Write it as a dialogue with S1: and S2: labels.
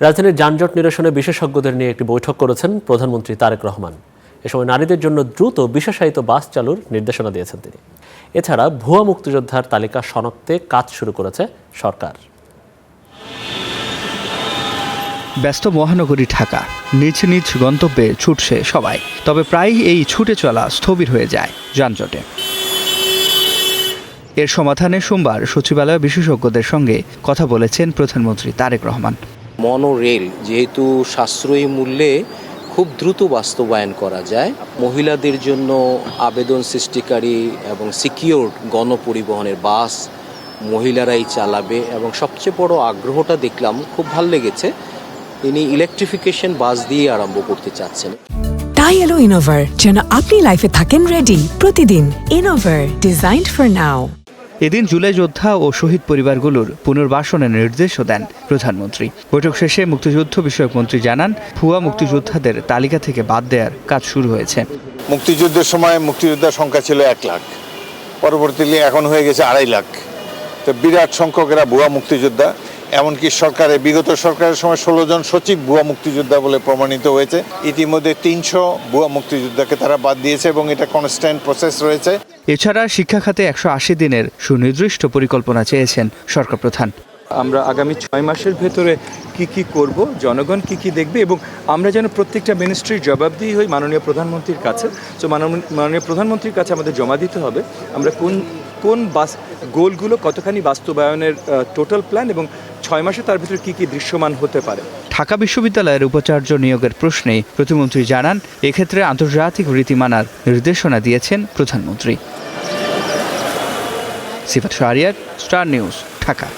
S1: রাজধানীর যানজট নিরসনে বিশেষজ্ঞদের নিয়ে একটি বৈঠক করেছেন প্রধানমন্ত্রী তারেক রহমান। এ সময় নারীদের জন্য দ্রুত বিশেষায়িত বাস চালুর নির্দেশনা দিয়েছেন তিনি। এছাড়া ভুয়া মুক্তিযোদ্ধার তালিকা শনাক্তে কাজ শুরু করেছে সরকার।
S2: ব্যস্ত মহানগরী ঢাকা, নিজ নিজ গন্তব্যে ছুটছে সবাই। তবে প্রায়ই এই ছুটে চলা স্থবির হয়ে যায় যানজটে। এর সমাধানে সোমবার সচিবালয় বিশেষজ্ঞদের সঙ্গে কথা বলেছেন প্রধানমন্ত্রী তারেক রহমান।
S3: মনোরেল যেহেতু সাশ্রয়ী মূল্যে খুব দ্রুত বাস্তবায়ন করা যায়, মহিলাদের জন্য আবেদন সৃষ্টিকারী এবং সিকিউর গণপরিবহনের বাস মহিলারাই চালাবে এবং সবচেয়ে বড় আগ্রহটা দেখলাম, খুব ভালো লেগেছে, তিনি ইলেকট্রিফিকেশন বাস দিয়ে আরম্ভ করতে চাচ্ছেন।
S4: তাই এলো ইনোভার, যেন আপনি লাইফে থাকেন রেডি প্রতিদিন। Innova, designed for now.
S2: এদিন জুলাই যোদ্ধা ও শহীদ পরিবারগুলোর পুনর্বাসনের নির্দেশও দেন প্রধানমন্ত্রী। বৈঠক শেষে মুক্তিযুদ্ধ বিষয়ক মন্ত্রী জানান, ভুয়া মুক্তিযোদ্ধাদের তালিকা থেকে বাদ দেওয়ার কাজ শুরু হয়েছে।
S5: মুক্তিযুদ্ধের সময় মুক্তিযোদ্ধার সংখ্যা ছিল 1 লাখ, পরবর্তীতে এখন হয়ে গেছে 2.5 লাখ। তো বিরাট সংখ্যক এরা ভুয়া মুক্তিযোদ্ধা। এমনকি বিগত সরকারের সময় 16 জন সচিব ভুয়া মুক্তিযোদ্ধা বলে প্রমাণিত হয়েছে। ইতিমধ্যে 300 ভুয়া মুক্তিযোদ্ধাকে তারা বাদ দিয়েছে এবং এটা কনস্ট্যান্ট প্রসেস রয়েছে।
S2: এছাড়া শিক্ষা খাতে 180 দিনের সুনির্দিষ্ট পরিকল্পনা চেয়েছেন সরকার প্রধান।
S6: আমরা আগামী 6 মাসের ভেতরে কি করব, জনগণ কি দেখবে এবং আমরা যেন প্রত্যেকটা মিনিস্ট্রির জবাবদিহি হই মাননীয় প্রধানমন্ত্রীর কাছে। তো মাননীয় প্রধানমন্ত্রীর কাছে আমাদের জমা দিতে হবে আমরা কোন গোলগুলো কতখানি বাস্তবায়নের টোটাল প্ল্যান এবং 6 মাসে তার ভিতরে কি দৃশ্যমান হতে পারে।
S2: ঢাকা বিশ্ববিদ্যালয়ের উপাচার্য নিয়োগের প্রশ্নে প্রতিমন্ত্রী জানান, এক্ষেত্রে আন্তর্জাতিক রীতি মানার নির্দেশনা দিয়েছেন প্রধানমন্ত্রী। সিফাত শাহরিয়ার, স্টার নিউজ, ঢাকা।